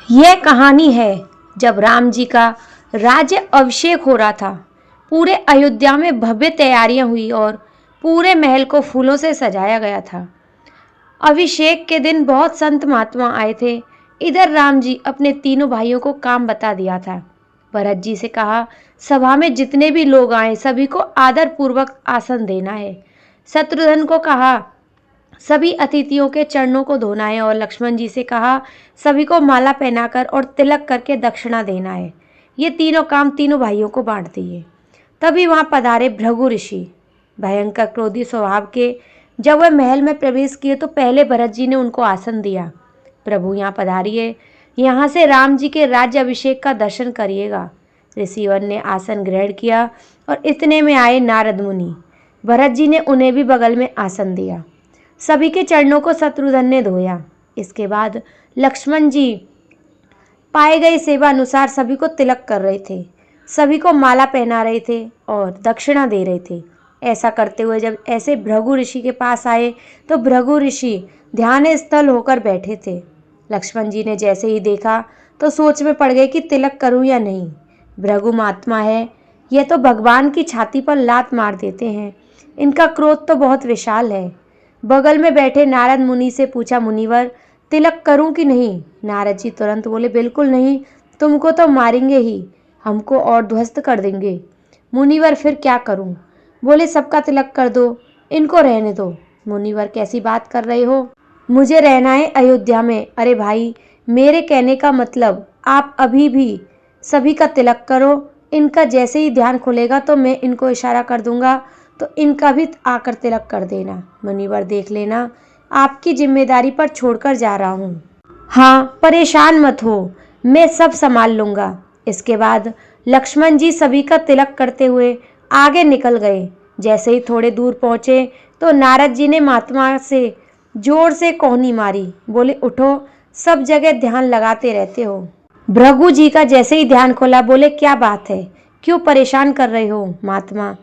यह कहानी है जब राम जी का राज्य अभिषेक हो रहा था। पूरे अयोध्या में भव्य तैयारियां हुई और पूरे महल को फूलों से सजाया गया था। अभिषेक के दिन बहुत संत महात्मा आए थे। इधर राम जी अपने तीनों भाइयों को काम बता दिया था। भरत जी से कहा, सभा में जितने भी लोग आए सभी को आदर पूर्वक आसन देना है। शत्रुघ्न को कहा, सभी अतिथियों के चरणों को धोना है। और लक्ष्मण जी से कहा, सभी को माला पहनाकर और तिलक करके दक्षिणा देना है। ये तीनों काम तीनों भाइयों को बांट दिए। तभी वहां पधारे भृगु ऋषि, भयंकर क्रोधी स्वभाव के। जब वह महल में प्रवेश किए तो पहले भरत जी ने उनको आसन दिया। प्रभु यहाँ पधारिए, यहाँ से राम जी के राज्य अभिषेक का दर्शन करिएगा। ऋषिवर ने आसन ग्रहण किया और इतने में आए नारद मुनि। भरत जी ने उन्हें भी बगल में आसन दिया। सभी के चरणों को शत्रुघ्न ने धोया। इसके बाद लक्ष्मण जी पाए गए सेवा अनुसार सभी को तिलक कर रहे थे, सभी को माला पहना रहे थे और दक्षिणा दे रहे थे। ऐसा करते हुए जब ऐसे भृगु ऋषि के पास आए तो भृगु ऋषि ध्यान स्थल होकर बैठे थे। लक्ष्मण जी ने जैसे ही देखा तो सोच में पड़ गए कि तिलक करूं या नहीं। भृगु महात्मा है, यह तो भगवान की छाती पर लात मार देते हैं। इनका क्रोध तो बहुत विशाल है। बगल में बैठे नारद मुनि से पूछा, मुनिवर तिलक करूं कि नहीं? नारद जी तुरंत बोले, बिल्कुल नहीं, तुमको तो मारेंगे ही, हमको और ध्वस्त कर देंगे। मुनिवर फिर क्या करूं? बोले, सबका तिलक कर दो, इनको रहने दो। मुनिवर कैसी बात कर रहे हो? मुझे रहना है अयोध्या में। अरे भाई, मेरे कहने का मतलब आप अभी भी सभी का तिलक करो। इनका जैसे ही ध्यान खुलेगा तो मैं इनको इशारा कर दूंगा तो इनका भी आकर तिलक कर देना। मुनिवर देख लेना, आपकी जिम्मेदारी पर छोड़कर जा रहा हूँ। हाँ, परेशान मत हो, मैं सब संभाल लूंगा। इसके बाद लक्ष्मण जी सभी का तिलक करते हुए आगे निकल गए। जैसे ही थोड़े दूर पहुंचे तो नारद जी ने महात्मा से जोर से कोहनी मारी। बोले, उठो, सब जगह ध्यान लगाते रहते हो। भृगु जी का जैसे ही ध्यान खोला, बोले, क्या बात है, क्यों परेशान कर रहे हो महात्मा?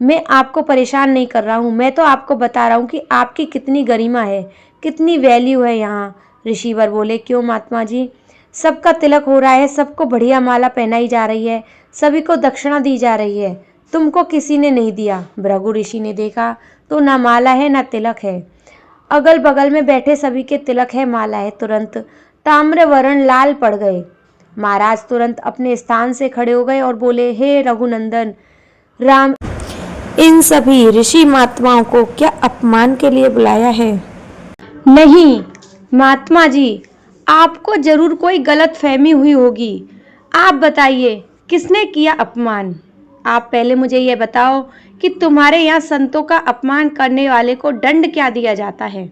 मैं आपको परेशान नहीं कर रहा हूँ, मैं तो आपको बता रहा हूँ कि आपकी कितनी गरिमा है, कितनी वैल्यू है यहाँ। ऋषिवर बोले, क्यों महात्मा जी? सबका तिलक हो रहा है, सबको बढ़िया माला पहनाई जा रही है, सभी को दक्षिणा दी जा रही है, तुमको किसी ने नहीं दिया। भृगु ऋषि ने देखा तो ना माला है ना तिलक है। अगल बगल में बैठे सभी के तिलक है, माला है। तुरंत ताम्र वर्ण लाल पड़ गए। महाराज तुरंत अपने स्थान से खड़े हो गए और बोले, हे रघुनंदन राम, इन सभी ऋषि महात्माओं को क्या अपमान के लिए बुलाया है? नहीं महात्मा जी, आपको जरूर कोई गलत फहमी हुई होगी। आप बताइए, किसने किया अपमान? आप पहले मुझे यह बताओ कि तुम्हारे यहाँ संतों का अपमान करने वाले को दंड क्या दिया जाता है,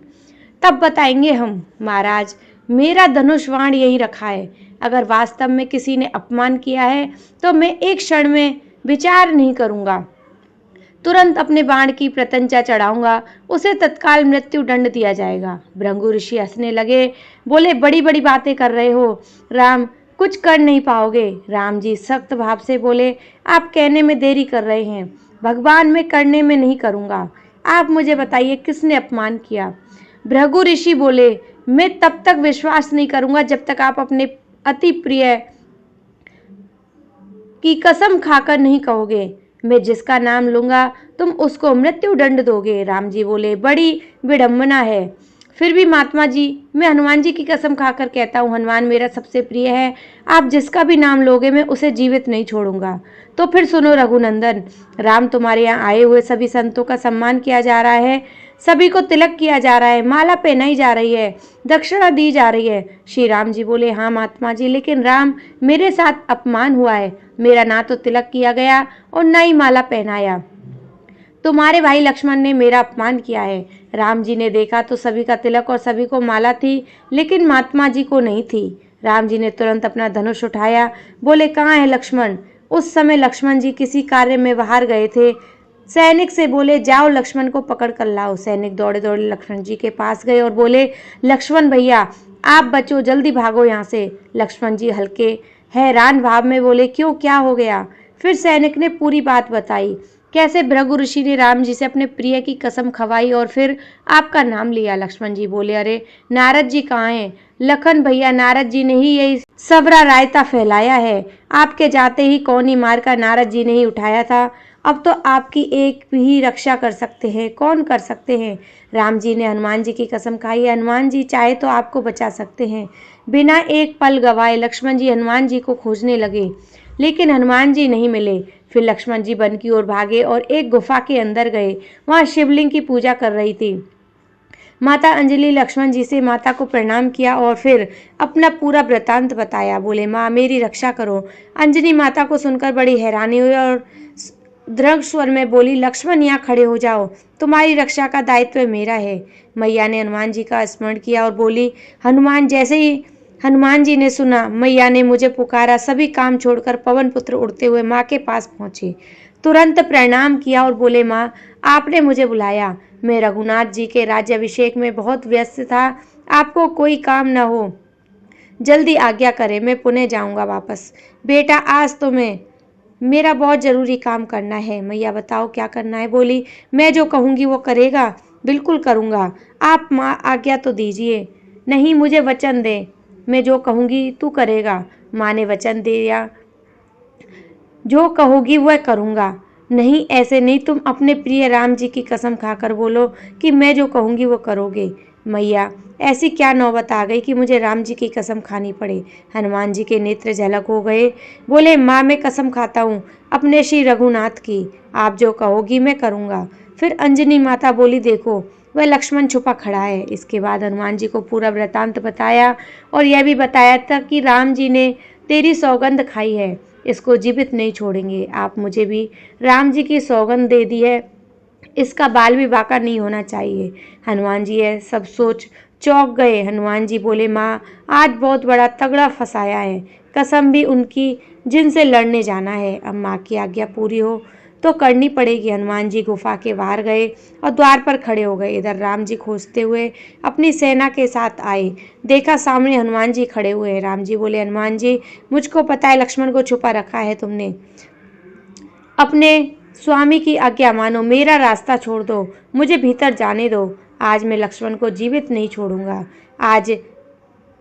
तब बताएंगे हम। महाराज, मेरा धनुष बाण यही रखा है। अगर वास्तव में किसी ने अपमान किया है तो मैं एक क्षण में विचार नहीं करूंगा, तुरंत अपने बाण की प्रत्यंचा चढ़ाऊंगा, उसे तत्काल मृत्यु दंड दिया जाएगा। भृगु ऋषि हंसने लगे। बोले, बड़ी बड़ी बातें कर रहे हो राम, कुछ कर नहीं पाओगे। राम जी सख्त भाव से बोले, आप कहने में देरी कर रहे हैं, भगवान मैं करने में नहीं करूंगा। आप मुझे बताइए, किसने अपमान किया? भृगु ऋषि बोले, मैं तब तक विश्वास नहीं करूंगा जब तक आप अपने अति प्रिय की कसम खाकर नहीं कहोगे। मैं जिसका नाम लूंगा तुम उसको मृत्यु दंड दोगे। राम जी बोले, बड़ी विडंबना है। फिर भी महात्मा जी, मैं हनुमान जी की कसम खाकर कहता हूँ, हनुमान मेरा सबसे प्रिय है। आप जिसका भी नाम लोगे मैं उसे जीवित नहीं छोड़ूंगा। तो फिर सुनो रघुनंदन राम, तुम्हारे यहाँ आए हुए सभी संतों का सम्मान किया जा रहा है, सभी को तिलक किया जा रहा है, माला पहनाई जा रही है, दक्षिणा दी जा रही है। श्री राम जी बोले, हाँ महात्मा जी, लेकिन राम, मेरे साथ अपमान हुआ है। मेरा ना तो तिलक किया गया और ना ही माला पहनाया। तुम्हारे भाई लक्ष्मण ने मेरा अपमान किया है। राम जी ने देखा तो सभी का तिलक और सभी को माला थी, लेकिन महात्मा जी को नहीं थी। राम जी ने तुरंत अपना धनुष उठाया। बोले, कहाँ है लक्ष्मण? उस समय लक्ष्मण जी किसी कार्य में बाहर गए थे। सैनिक से बोले, जाओ लक्ष्मण को पकड़ कर लाओ। सैनिक दौड़े दौड़े लक्ष्मण जी के पास गए और बोले, लक्ष्मण भैया, आप बचो, जल्दी भागो यहाँ से। लक्ष्मण जी हल्के हैरान भाव में बोले, क्यों, क्या हो गया? फिर सैनिक ने पूरी बात बताई, कैसे भृगु ऋषि ने राम जी से अपने प्रिय की कसम खवाई और फिर आपका नाम लिया। लक्ष्मण जी बोले, अरे नारद जी कहाँ हैं? लखन भैया, नारद जी ने ही यही सबरा रायता फैलाया है। आपके जाते ही कौनी मार का नारद जी ने ही उठाया था। अब तो आपकी एक भी रक्षा कर सकते हैं। कौन कर सकते हैं? राम जी ने हनुमान जी की कसम खाई है। हनुमान जी चाहे तो आपको बचा सकते हैं। बिना एक पल गवाए लक्ष्मण जी हनुमान जी को खोजने लगे, लेकिन हनुमान जी नहीं मिले। फिर लक्ष्मण जी वन की ओर भागे और एक गुफा के अंदर गए। वहां शिवलिंग की पूजा कर रही थी। माता अंजलि लक्ष्मण जी से माता को प्रणाम किया और फिर अपना पूरा वृतांत बताया। बोले, माँ मेरी रक्षा करो। अंजलि माता को सुनकर बड़ी हैरानी हुई और दृढ़ स्वर में बोली, लक्ष्मण यहाँ खड़े हो जाओ, तुम्हारी रक्षा का दायित्व मेरा है। मैया ने हनुमान जी का स्मरण किया और बोली, जैसे ही हनुमान जी ने सुना, मैया ने मुझे पुकारा। सभी काम छोड़कर पवन पुत्र उड़ते हुए माँ के पास पहुंचे। तुरंत प्रणाम किया और बोले, माँ आपने मुझे बुलाया। मैं रघुनाथ जी के राज्याभिषेक में बहुत व्यस्त था। आपको कोई काम न हो, जल्दी आज्ञा करें, मैं पुणे जाऊंगा वापस। बेटा आज तो मेरा बहुत जरूरी काम करना है। मैया बताओ क्या करना है? बोली, मैं जो कहूँगी वो करेगा? बिल्कुल करूँगा। आप माँ आज्ञा तो दीजिए। नहीं, मुझे वचन दे, मैं जो कहूँगी तू करेगा। माँ ने वचन दिया, जो कहोगी वह करूँगा। नहीं, ऐसे नहीं, तुम अपने प्रिय राम जी की कसम खाकर बोलो कि मैं जो कहूँगी वो करोगे। मैया, ऐसी क्या नौबत आ गई कि मुझे राम जी की कसम खानी पड़े? हनुमान जी के नेत्र झलक हो गए। बोले, माँ मैं कसम खाता हूँ अपने श्री रघुनाथ की, आप जो कहोगी मैं करूँगा। फिर अंजनी माता बोली, देखो वह लक्ष्मण छुपा खड़ा है। इसके बाद हनुमान जी को पूरा वृतांत बताया और यह भी बताया था कि राम जी ने तेरी सौगंध खाई है, इसको जीवित नहीं छोड़ेंगे। आप मुझे भी राम जी की सौगंध दे दी है, इसका बाल भी बाका नहीं होना चाहिए। हनुमान जी यह सब सोच चौंक गए। हनुमान जी बोले, माँ आज बहुत बड़ा तगड़ा फंसाया है। कसम भी उनकी जिनसे लड़ने जाना है। अब माँ की आज्ञा पूरी हो तो करनी पड़ेगी। हनुमान जी गुफा के बाहर गए और द्वार पर खड़े हो गए। इधर राम जी खोजते हुए अपनी सेना के साथ आए। देखा सामने हनुमान जी खड़े हुए हैं। राम जी बोले, हनुमान जी मुझको पता है लक्ष्मण को छुपा रखा है तुमने। अपने स्वामी की आज्ञा मानो, मेरा रास्ता छोड़ दो, मुझे भीतर जाने दो। आज मैं लक्ष्मण को जीवित नहीं छोड़ूंगा। आज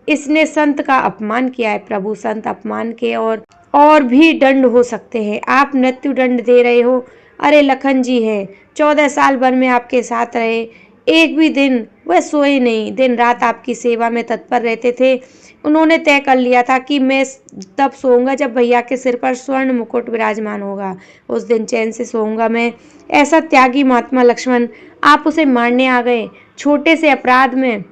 इसने संत का अपमान किया है। प्रभु, संत अपमान के और भी दंड हो सकते हैं। आप मृत्यु दंड दे रहे हो। अरे लखन जी हैं, 14 साल भर में आपके साथ रहे, एक भी दिन वह सोए नहीं, दिन रात आपकी सेवा में तत्पर रहते थे। उन्होंने तय कर लिया था कि मैं तब सोऊंगा जब भैया के सिर पर स्वर्ण मुकुट विराजमान होगा, उस दिन चैन से सोऊंगा मैं। ऐसा त्यागी महात्मा लक्ष्मण, आप उसे मारने आ गए छोटे से अपराध में।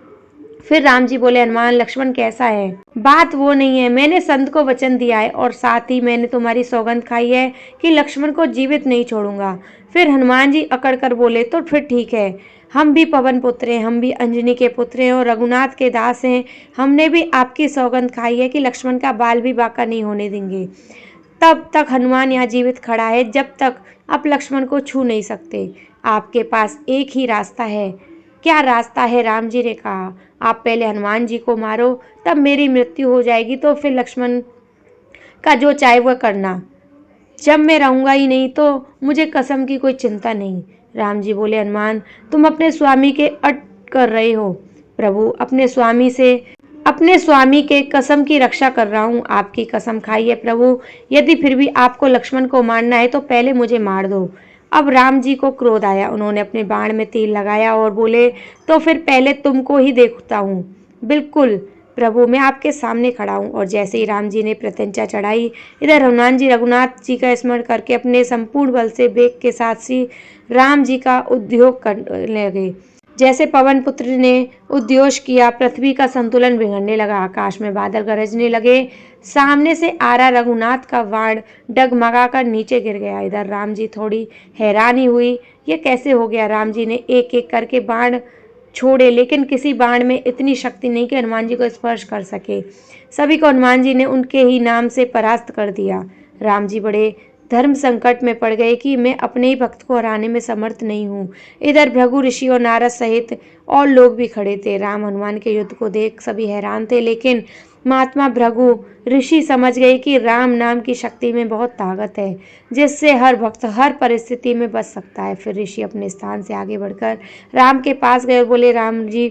फिर राम जी बोले, हनुमान लक्ष्मण कैसा है? बात वो नहीं है, मैंने संत को वचन दिया है और साथ ही मैंने तुम्हारी सौगंध खाई है कि लक्ष्मण को जीवित नहीं छोड़ूंगा। फिर हनुमान जी अकड़ कर बोले, तो फिर ठीक है, हम भी पवन पुत्र हैं, हम भी अंजनी के पुत्र हैं और रघुनाथ के दास हैं। हमने भी आपकी सौगंध खाई है कि लक्ष्मण का बाल भी बाका नहीं होने देंगे। तब तक हनुमान यहाँ जीवित खड़ा है जब तक आप लक्ष्मण को छू नहीं सकते। आपके पास एक ही रास्ता है। क्या रास्ता है? राम जी ने कहा, आप पहले हनुमान जी को मारो, तब मेरी मृत्यु हो जाएगी तो फिर लक्ष्मण का जो चाहे वह करना। जब मैं रहूंगा ही नहीं तो मुझे कसम की कोई चिंता नहीं। राम जी बोले, हनुमान तुम अपने स्वामी के अट कर रहे हो। प्रभु, अपने स्वामी के कसम की रक्षा कर रहा हूँ। आपकी कसम खाई है प्रभु, यदि फिर भी आपको लक्ष्मण को मारना है तो पहले मुझे मार दो। अब राम जी को क्रोध आया। उन्होंने अपने बाण में तीर लगाया और बोले, तो फिर पहले तुमको ही देखता हूँ। बिल्कुल प्रभु, मैं आपके सामने खड़ा हूँ। और जैसे ही राम जी ने प्रत्यंचा चढ़ाई, इधर हनुमान जी रघुनाथ जी का स्मरण करके अपने संपूर्ण बल से वेग के साथ श्री राम जी का उद्योग करने लगे। जैसे पवन पुत्र ने उद्घोष किया, पृथ्वी का संतुलन बिगड़ने लगा, आकाश में बादल गरजने लगे। सामने से आ रहा रघुनाथ का बाण डगमगा कर नीचे गिर गया। इधर राम जी थोड़ी हैरानी हुई, ये कैसे हो गया? राम जी ने एक एक करके बाण छोड़े, लेकिन किसी बाण में इतनी शक्ति नहीं कि हनुमान जी को स्पर्श कर सके। सभी को हनुमान जी ने उनके ही नाम से परास्त कर दिया। राम जी बड़े धर्म संकट में पड़ गए कि मैं अपने ही भक्त को हराने में समर्थ नहीं हूँ। इधर भृगु ऋषि और नारद सहित और लोग भी खड़े थे। राम हनुमान के युद्ध को देख सभी हैरान थे, लेकिन महात्मा भृगु ऋषि समझ गए कि राम नाम की शक्ति में बहुत ताकत है, जिससे हर भक्त हर परिस्थिति में बच सकता है। फिर ऋषि अपने स्थान से आगे बढ़कर राम के पास गए और बोले, राम जी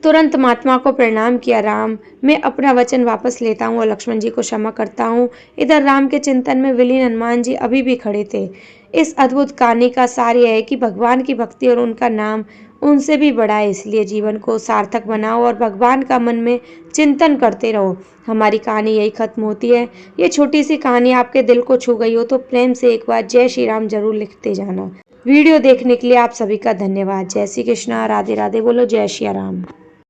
तुरंत महात्मा को प्रणाम किया। राम, मैं अपना वचन वापस लेता हूँ और लक्ष्मण जी को क्षमा करता हूँ। इधर राम के चिंतन में विलीन हनुमान जी अभी भी खड़े थे। इस अद्भुत कहानी का सार यह है कि भगवान की भक्ति और उनका नाम उनसे भी बड़ा है, इसलिए जीवन को सार्थक बनाओ और भगवान का मन में चिंतन करते रहो। हमारी कहानी यही खत्म होती है। ये छोटी सी कहानी आपके दिल को छू गई हो तो प्रेम से एक बार जय श्री राम जरूर लिखते जाना। वीडियो देखने के लिए आप सभी का धन्यवाद। जय श्री कृष्णा, राधे राधे बोलो, जय श्री राम।